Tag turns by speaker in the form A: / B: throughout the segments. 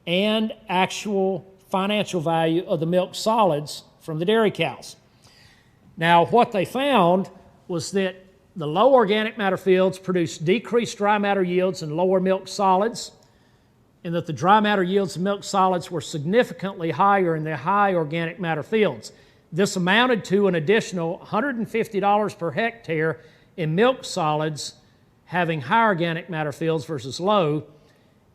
A: and actual financial value of the milk solids from the dairy cows. Now, what they found was that the low organic matter fields produced decreased dry matter yields and lower milk solids, and that the dry matter yields and milk solids were significantly higher in the high organic matter fields. This amounted to an additional $150 per hectare in milk solids having high organic matter fields versus low,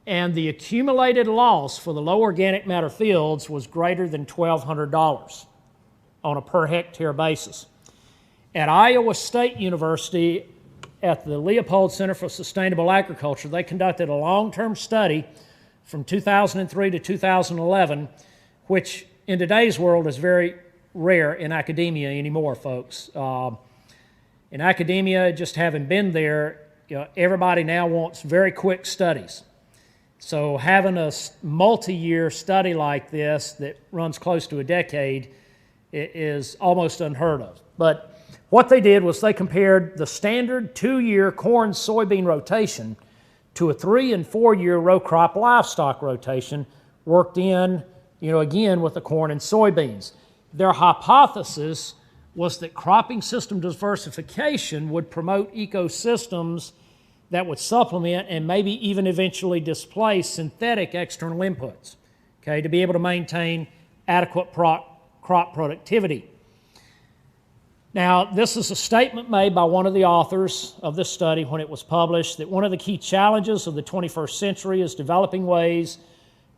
A: and the accumulated loss for the low organic matter fields was greater than $1,200 on a per hectare basis. At Iowa State University, at the Leopold Center for Sustainable Agriculture, they conducted a long-term study from 2003 to 2011, which in today's world is very rare in academia anymore, folks. In academia, just having been there, everybody now wants very quick studies. So having a multi-year study like this that runs close to a decade is almost unheard of. But what they did was they compared the standard 2-year corn-soybean rotation to a 3- and 4-year row crop livestock rotation worked in, again with the corn and soybeans. Their hypothesis was that cropping system diversification would promote ecosystems that would supplement and maybe even eventually displace synthetic external inputs, to be able to maintain adequate crop productivity. Now, this is a statement made by one of the authors of this study when it was published, that one of the key challenges of the 21st century is developing ways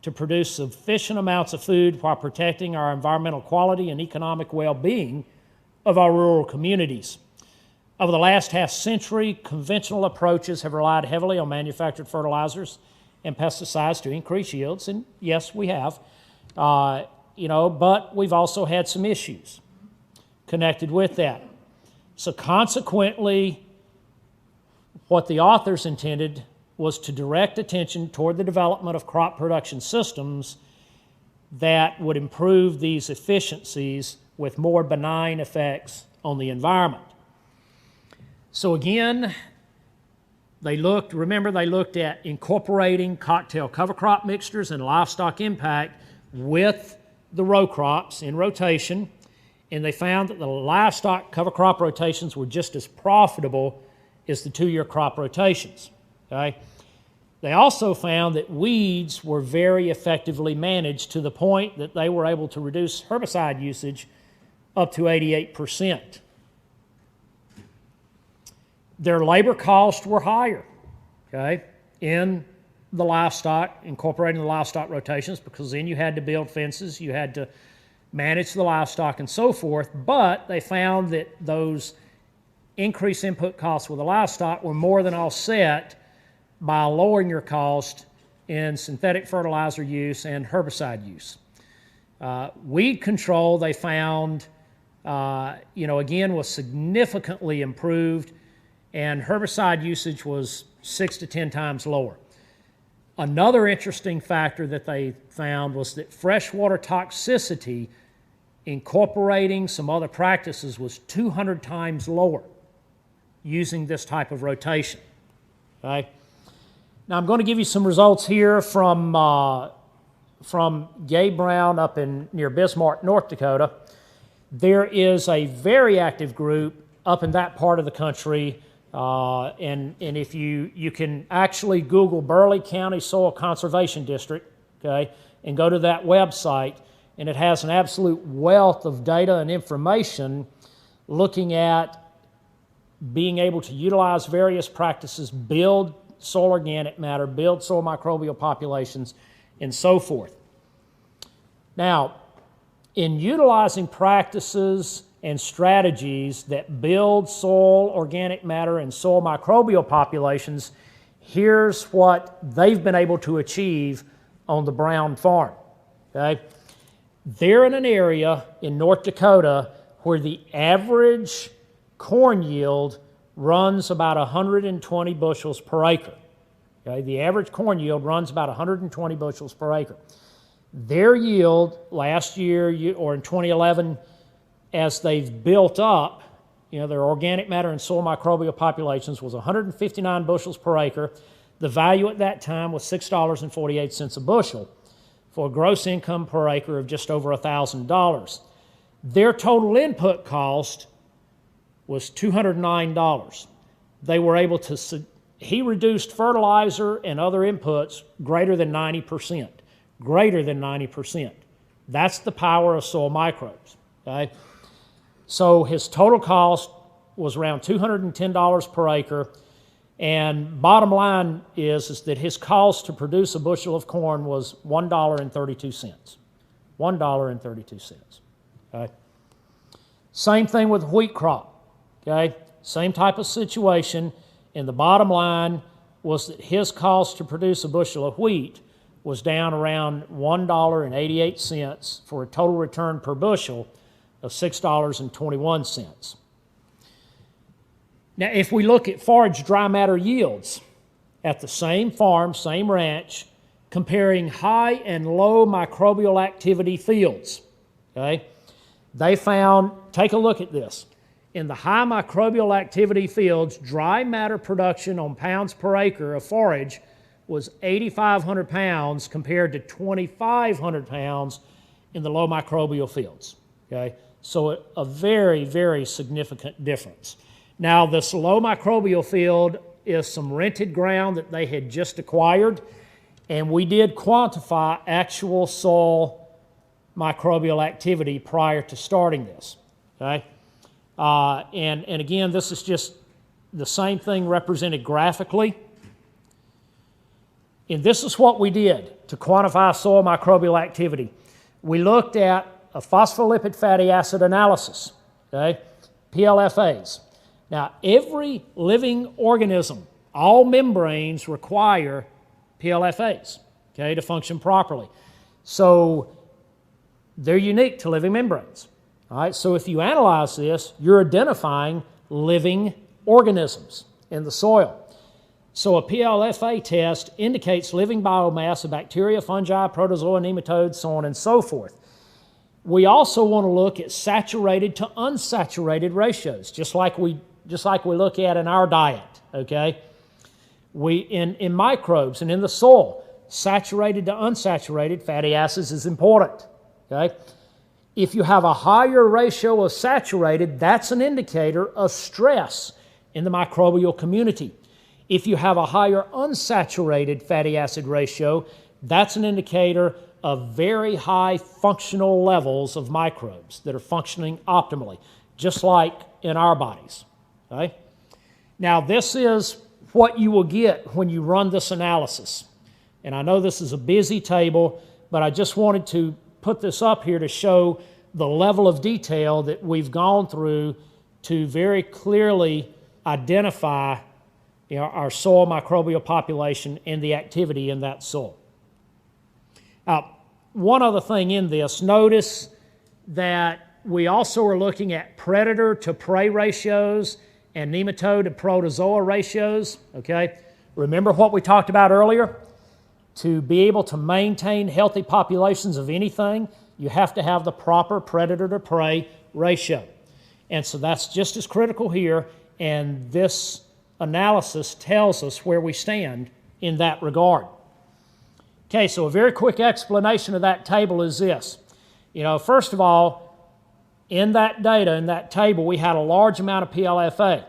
A: to produce sufficient amounts of food while protecting our environmental quality and economic well-being of our rural communities. Over the last half century, conventional approaches have relied heavily on manufactured fertilizers and pesticides to increase yields, and yes, we have, but we've also had some issues connected with that. So consequently, what the authors intended was to direct attention toward the development of crop production systems that would improve these efficiencies with more benign effects on the environment. So again, they looked at incorporating cocktail cover crop mixtures and livestock impact with the row crops in rotation, and they found that the livestock cover crop rotations were just as profitable as the 2-year crop rotations. Okay? They also found that weeds were very effectively managed to the point that they were able to reduce herbicide usage up to 88%. Their labor costs were higher, in the livestock, incorporating the livestock rotations, because then you had to build fences, you had to manage the livestock and so forth, but they found that those increased input costs with the livestock were more than offset by lowering your cost in synthetic fertilizer use and herbicide use. Weed control, they found, again, was significantly improved, and herbicide usage was 6 to 10 times lower. Another interesting factor that they found was that freshwater toxicity, incorporating some other practices, was 200 times lower using this type of rotation. Okay? Now I'm going to give you some results here from Gabe Brown up near Bismarck, North Dakota. There is a very active group up in that part of the country, and if you can actually Google Burleigh County Soil Conservation District, and go to that website, and it has an absolute wealth of data and information looking at being able to utilize various practices, build soil organic matter, build soil microbial populations, and so forth. Now, in utilizing practices and strategies that build soil organic matter and soil microbial populations, here's what they've been able to achieve on the Brown farm. They're in an area in North Dakota where the average corn yield runs about 120 bushels per acre. The average corn yield runs about 120 bushels per acre. Their yield last year, or in 2011, as they've built up, their organic matter and soil microbial populations was 159 bushels per acre. The value at that time was $6.48 a bushel. for a gross income per acre of just over $1,000. Their total input cost was $209. They were able to, he reduced fertilizer and other inputs greater than 90%. Greater than 90%. That's the power of soil microbes. Okay? So his total cost was around $210 per acre, and bottom line is that his cost to produce a bushel of corn was $1.32. $1.32. Okay? Same thing with wheat crop. Okay? Same type of situation, and the bottom line was that his cost to produce a bushel of wheat was down around $1.88 for a total return per bushel of $6.21. Now, if we look at forage dry matter yields at the same farm, same ranch, comparing high and low microbial activity fields, okay, they found, take a look at this. In the high microbial activity fields, dry matter production on pounds per acre of forage was 8,500 pounds compared to 2,500 pounds in the low microbial fields. Okay? So a very, very significant difference. Now, this low microbial field is some rented ground that they had just acquired, and we did quantify actual soil microbial activity prior to starting this. Okay? And again, this is just the same thing represented graphically. And this is what we did to quantify soil microbial activity. We looked at a phospholipid fatty acid analysis, okay, PLFAs. Now, every living organism, all membranes require PLFAs, okay, to function properly. So they're unique to living membranes. All right, so if you analyze this, you're identifying living organisms in the soil. So a PLFA test indicates living biomass of bacteria, fungi, protozoa, nematodes, so on and so forth. We also want to look at saturated to unsaturated ratios, just like we look at in our diet, okay? In microbes and in the soil, saturated to unsaturated fatty acids is important, okay? If you have a higher ratio of saturated, that's an indicator of stress in the microbial community. If you have a higher unsaturated fatty acid ratio, that's an indicator of very high functional levels of microbes that are functioning optimally, just like in our bodies. Okay? Now, this is what you will get when you run this analysis. And I know this is a busy table, but I just wanted to put this up here to show the level of detail that we've gone through to very clearly identify our soil microbial population and the activity in that soil. One other thing in this, notice that we also are looking at predator to prey ratios and nematode to protozoa ratios, okay? Remember what we talked about earlier? To be able to maintain healthy populations of anything, you have to have the proper predator to prey ratio. And so that's just as critical here, and this analysis tells us where we stand in that regard. Okay, so a very quick explanation of that table is this. First of all, in that data, in that table, we had a large amount of PLFA.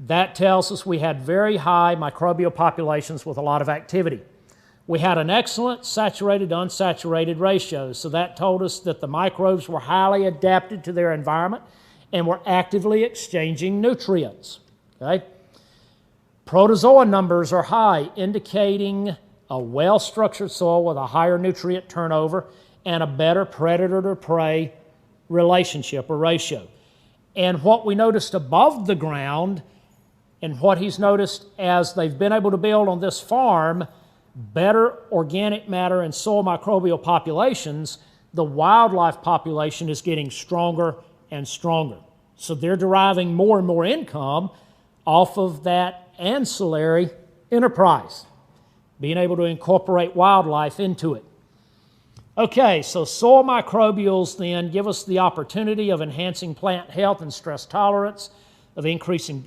A: That tells us we had very high microbial populations with a lot of activity. We had an excellent saturated to unsaturated ratio, so that told us that the microbes were highly adapted to their environment and were actively exchanging nutrients. Okay? Protozoa numbers are high, indicating a well-structured soil with a higher nutrient turnover and a better predator to prey relationship or ratio. And what we noticed above the ground, and what he's noticed as they've been able to build on this farm, better organic matter and soil microbial populations, the wildlife population is getting stronger and stronger. So they're deriving more and more income off of that ancillary enterprise, being able to incorporate wildlife into it. Okay, so soil microbials then give us the opportunity of enhancing plant health and stress tolerance, of increasing